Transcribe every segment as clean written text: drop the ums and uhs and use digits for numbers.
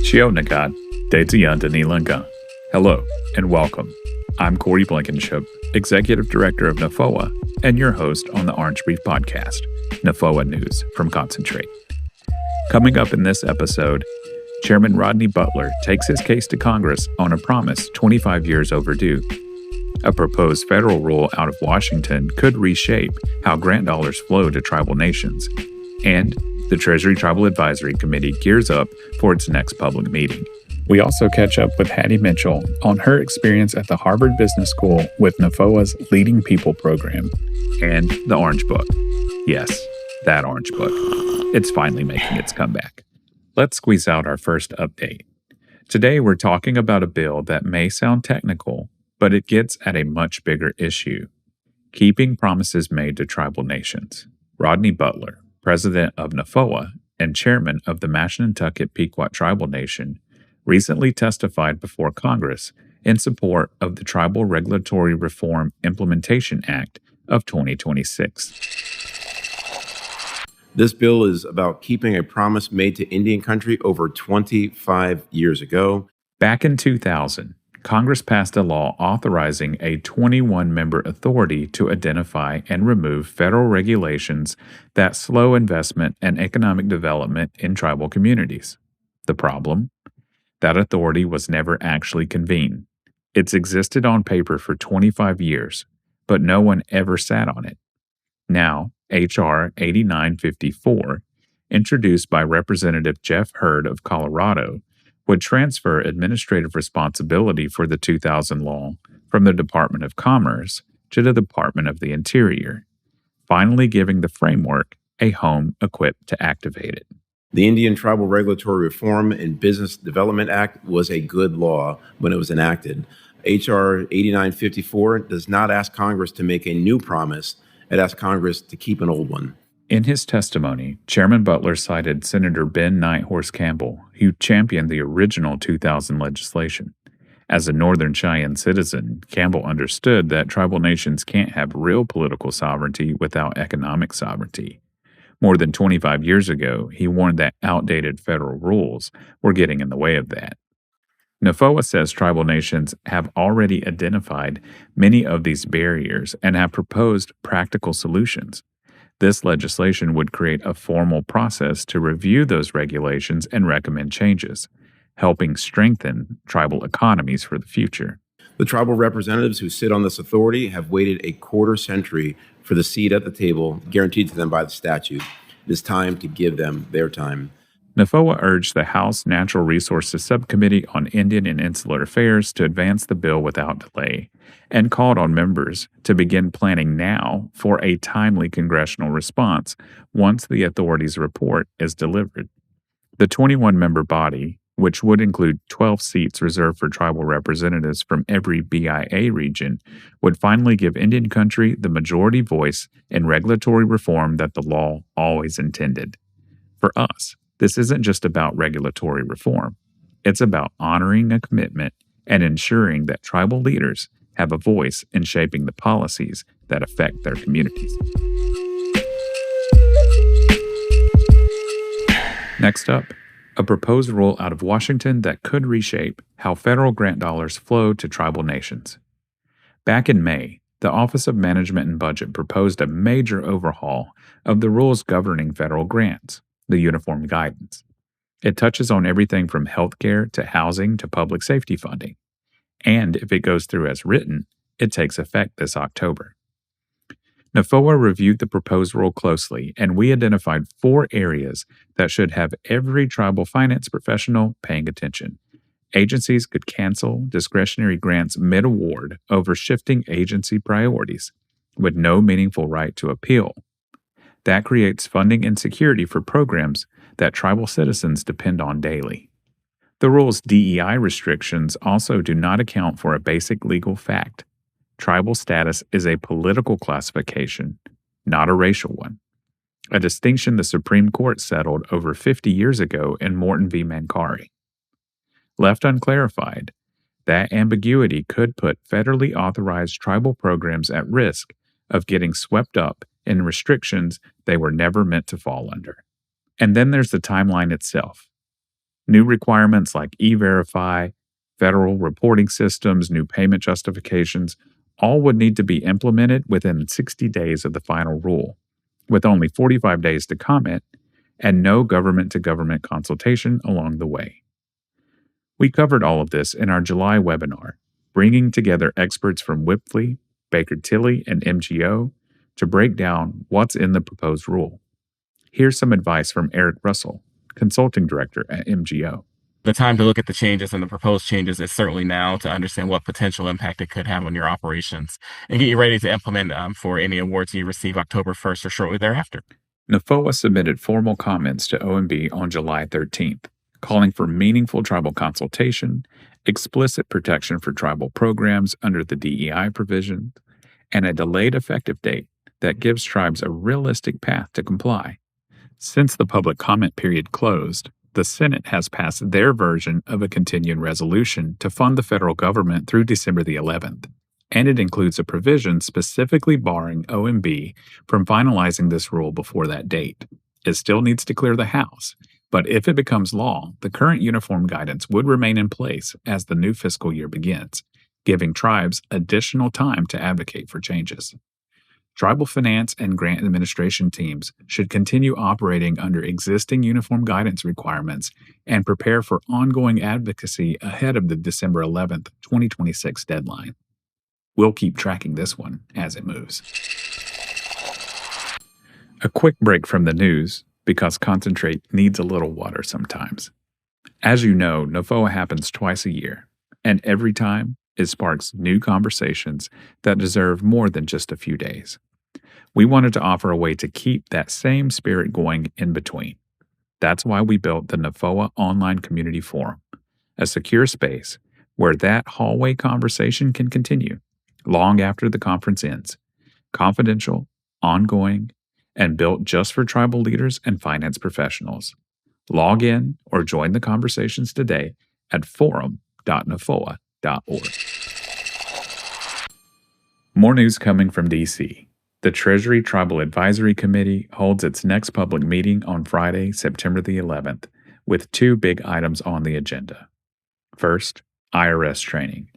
Shio Nagat, Dezianda Nilanka. Hello and welcome. I'm Cory Blankenship, Executive Director of NAFOA, and your host on the Orange Brief Podcast, NAFOA News from Concentrate. Coming up in this episode, Chairman Rodney Butler takes his case to Congress on a promise 25 years overdue. A proposed federal rule out of Washington could reshape how grant dollars flow to tribal nations. And the Treasury Tribal Advisory Committee gears up for its next public meeting. We also catch up with Hattie Mitchell on her experience at the Harvard Business School with NAFOA's Leading People program. And the Orange Book. Yes, that Orange Book. It's finally making its comeback. Let's squeeze out our first update. Today we're talking about a bill that may sound technical, but it gets at a much bigger issue. Keeping promises made to tribal nations. Rodney Butler, president of NAFOA and chairman of the Mashantucket Pequot Tribal Nation, recently testified before Congress in support of the Tribal Regulatory Reform Implementation Act of 2026. This bill is about keeping a promise made to Indian country over 25 years ago. Back in 2000, Congress passed a law authorizing a 21-member authority to identify and remove federal regulations that slow investment and economic development in tribal communities. The problem? That authority was never actually convened. It's existed on paper for 25 years, but no one ever sat on it. Now, H.R. 8954, introduced by Representative Jeff Hurd of Colorado, would transfer administrative responsibility for the 2000 law from the Department of Commerce to the Department of the Interior, finally giving the framework a home equipped to activate it. The Indian Tribal Regulatory Reform and Business Development Act was a good law when it was enacted. H.R. 8954 does not ask Congress to make a new promise. It asks Congress to keep an old one. In his testimony, Chairman Butler cited Senator Ben Nighthorse Campbell, who championed the original 2000 legislation. As a Northern Cheyenne citizen, Campbell understood that tribal nations can't have real political sovereignty without economic sovereignty. More than 25 years ago, he warned that outdated federal rules were getting in the way of that. NAFOA says tribal nations have already identified many of these barriers and have proposed practical solutions. This legislation would create a formal process to review those regulations and recommend changes, helping strengthen tribal economies for the future. The tribal representatives who sit on this authority have waited a quarter century for the seat at the table guaranteed to them by the statute. It is time to give them their time. NAFOA urged the House Natural Resources Subcommittee on Indian and Insular Affairs to advance the bill without delay, and called on members to begin planning now for a timely congressional response once the authority's report is delivered. The 21-member body, which would include 12 seats reserved for tribal representatives from every BIA region, would finally give Indian country the majority voice in regulatory reform that the law always intended. For us, this isn't just about regulatory reform. It's about honoring a commitment and ensuring that tribal leaders have a voice in shaping the policies that affect their communities. Next up, a proposed rule out of Washington that could reshape how federal grant dollars flow to tribal nations. Back in May, the Office of Management and Budget proposed a major overhaul of the rules governing federal grants, the Uniform Guidance. It touches on everything from healthcare to housing to public safety funding. And if it goes through as written, it takes effect this October. NAFOA reviewed the proposed rule closely, and we identified 4 areas that should have every tribal finance professional paying attention. Agencies could cancel discretionary grants mid-award over shifting agency priorities, with no meaningful right to appeal. That creates funding insecurity for programs that tribal citizens depend on daily. The rule's DEI restrictions also do not account for a basic legal fact. Tribal status is a political classification, not a racial one, a distinction the Supreme Court settled over 50 years ago in Morton v. Mancari. Left unclarified, that ambiguity could put federally authorized tribal programs at risk of getting swept up in restrictions they were never meant to fall under. And then there's the timeline itself. New requirements like E-Verify, federal reporting systems, new payment justifications, all would need to be implemented within 60 days of the final rule, with only 45 days to comment and no government-to-government consultation along the way. We covered all of this in our July webinar, bringing together experts from Wipfli, Baker Tilly, and MGO to break down what's in the proposed rule. Here's some advice from Eric Russell, Consulting Director at MGO. The time to look at the changes and the proposed changes is certainly now to understand what potential impact it could have on your operations and get you ready to implement for any awards you receive October 1st or shortly thereafter. NAFOA submitted formal comments to OMB on July 13th, calling for meaningful tribal consultation, explicit protection for tribal programs under the DEI provision, and a delayed effective date that gives tribes a realistic path to comply. Since the public comment period closed, the Senate has passed their version of a continuing resolution to fund the federal government through December the 11th, and it includes a provision specifically barring OMB from finalizing this rule before that date. It still needs to clear the House, but if it becomes law, the current uniform guidance would remain in place as the new fiscal year begins, giving tribes additional time to advocate for changes. Tribal finance and grant administration teams should continue operating under existing uniform guidance requirements and prepare for ongoing advocacy ahead of the December 11th, 2026 deadline. We'll keep tracking this one as it moves. A quick break from the news, because concentrate needs a little water sometimes. As you know, NAFOA happens twice a year, and every time it sparks new conversations that deserve more than just a few days. We wanted to offer a way to keep that same spirit going in between. That's why we built the NAFOA Online Community Forum, a secure space where that hallway conversation can continue long after the conference ends, confidential, ongoing, and built just for tribal leaders and finance professionals. Log in or join the conversations today at forum.nafoa.org. More news coming from D.C. The Treasury Tribal Advisory Committee holds its next public meeting on Friday, September the 11th, with two big items on the agenda. First, IRS training.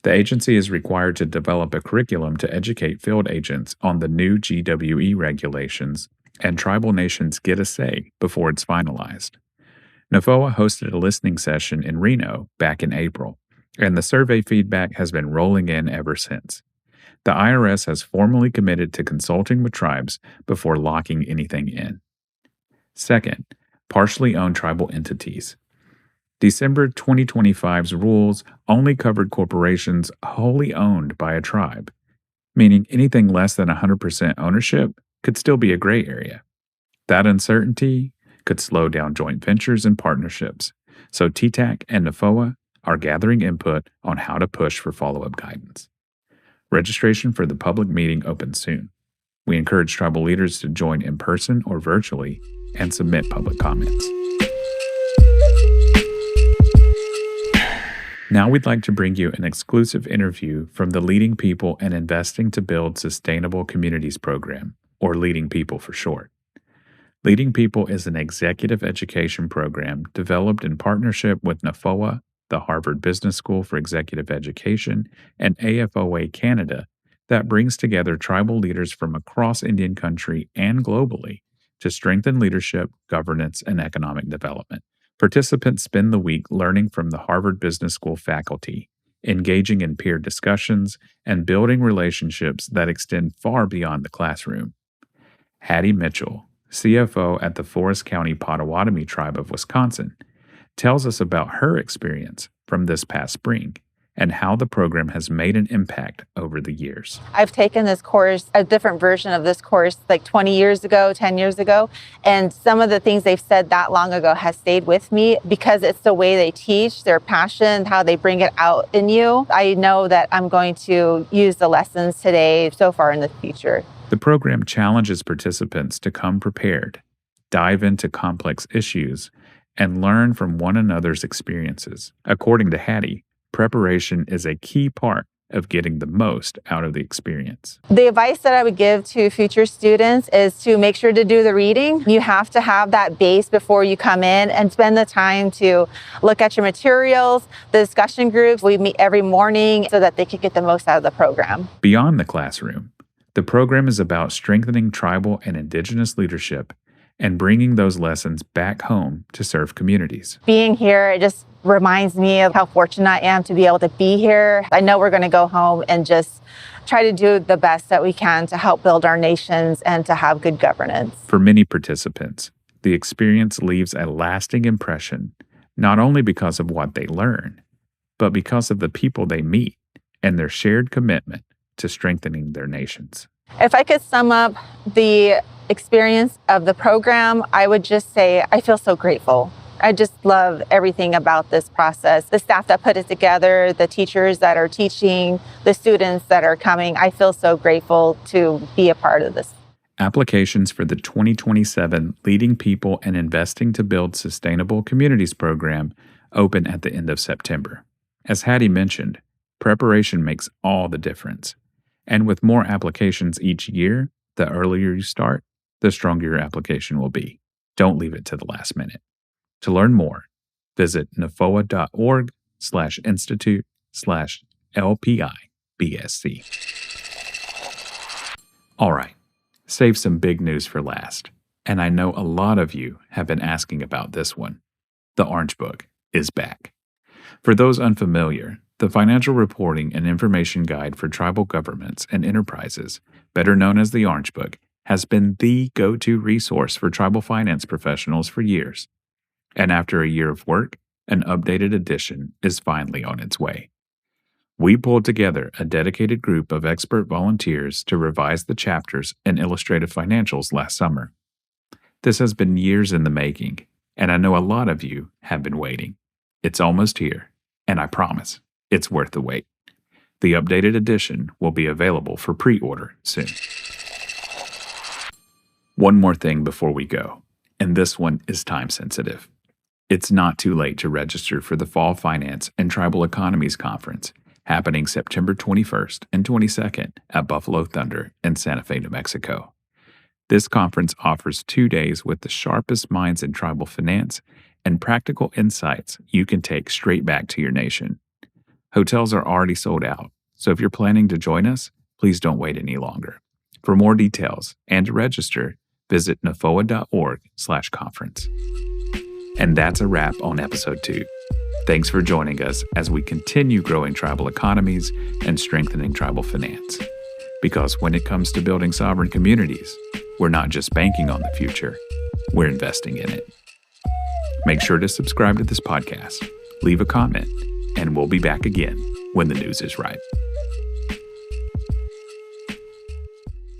The agency is required to develop a curriculum to educate field agents on the new GWE regulations, and tribal nations get a say before it's finalized. NAFOA hosted a listening session in Reno back in April, and the survey feedback has been rolling in ever since. The IRS has formally committed to consulting with tribes before locking anything in. Second, partially owned tribal entities. December 2025's rules only covered corporations wholly owned by a tribe, meaning anything less than 100% ownership could still be a gray area. That uncertainty could slow down joint ventures and partnerships, so TTAC and NAFOA are gathering input on how to push for follow-up guidance. Registration for the public meeting opens soon. We encourage tribal leaders to join in person or virtually and submit public comments. Now we'd like to bring you an exclusive interview from the Leading People and Investing to Build Sustainable Communities program, or Leading People for short. Leading People is an executive education program developed in partnership with NAFOA, the Harvard Business School for Executive Education, and AFOA Canada that brings together tribal leaders from across Indian country and globally to strengthen leadership, governance, and economic development. Participants spend the week learning from the Harvard Business School faculty, engaging in peer discussions, and building relationships that extend far beyond the classroom. Hattie Mitchell, CFO at the Forest County Potawatomi Tribe of Wisconsin, tells us about her experience from this past spring and how the program has made an impact over the years. I've taken this course, a different version of this course, like 20 years ago, 10 years ago, and some of the things they've said that long ago has stayed with me because it's the way they teach, their passion, how they bring it out in you. I know that I'm going to use the lessons today, so far in the future. The program challenges participants to come prepared, dive into complex issues, and learn from one another's experiences. According to Hattie, preparation is a key part of getting the most out of the experience. The advice that I would give to future students is to make sure to do the reading. You have to have that base before you come in and spend the time to look at your materials, the discussion groups. We meet every morning so that they can get the most out of the program. Beyond the classroom, the program is about strengthening tribal and indigenous leadership and bringing those lessons back home to serve communities. Being here, it just reminds me of how fortunate I am to be able to be here. I know we're going to go home and just try to do the best that we can to help build our nations and to have good governance. For many participants, the experience leaves a lasting impression, not only because of what they learn, but because of the people they meet and their shared commitment to strengthening their nations. If I could sum up the experience of the program, I would just say I feel so grateful. I just love everything about this process. The staff that put it together, the teachers that are teaching, the students that are coming. I feel so grateful to be a part of this. Applications for the 2027 Leading People and Investing to Build Sustainable Communities program open at the end of September. As Hattie mentioned, preparation makes all the difference. And with more applications each year, the earlier you start, the stronger your application will be. Don't leave it to the last minute. To learn more, visit nafoa.org/institute/LPIBSC. All right, save some big news for last. And I know a lot of you have been asking about this one. The Orange Book is back. For those unfamiliar, the Financial Reporting and Information Guide for Tribal Governments and Enterprises, better known as the Orange Book, has been the go-to resource for tribal finance professionals for years. And after a year of work, an updated edition is finally on its way. We pulled together a dedicated group of expert volunteers to revise the chapters and illustrative financials last summer. This has been years in the making, and I know a lot of you have been waiting. It's almost here, and I promise it's worth the wait. The updated edition will be available for pre-order soon. One more thing before we go, and this one is time sensitive. It's not too late to register for the Fall Finance and Tribal Economies Conference, happening September 21st and 22nd at Buffalo Thunder in Santa Fe, New Mexico. This conference offers 2 days with the sharpest minds in tribal finance and practical insights you can take straight back to your nation. Hotels are already sold out, so if you're planning to join us, please don't wait any longer. For more details and to register, visit nafoa.org/conference. And that's a wrap on episode 2. Thanks for joining us as we continue growing tribal economies and strengthening tribal finance. Because when it comes to building sovereign communities, we're not just banking on the future, we're investing in it. Make sure to subscribe to this podcast, leave a comment, and we'll be back again when the news is right.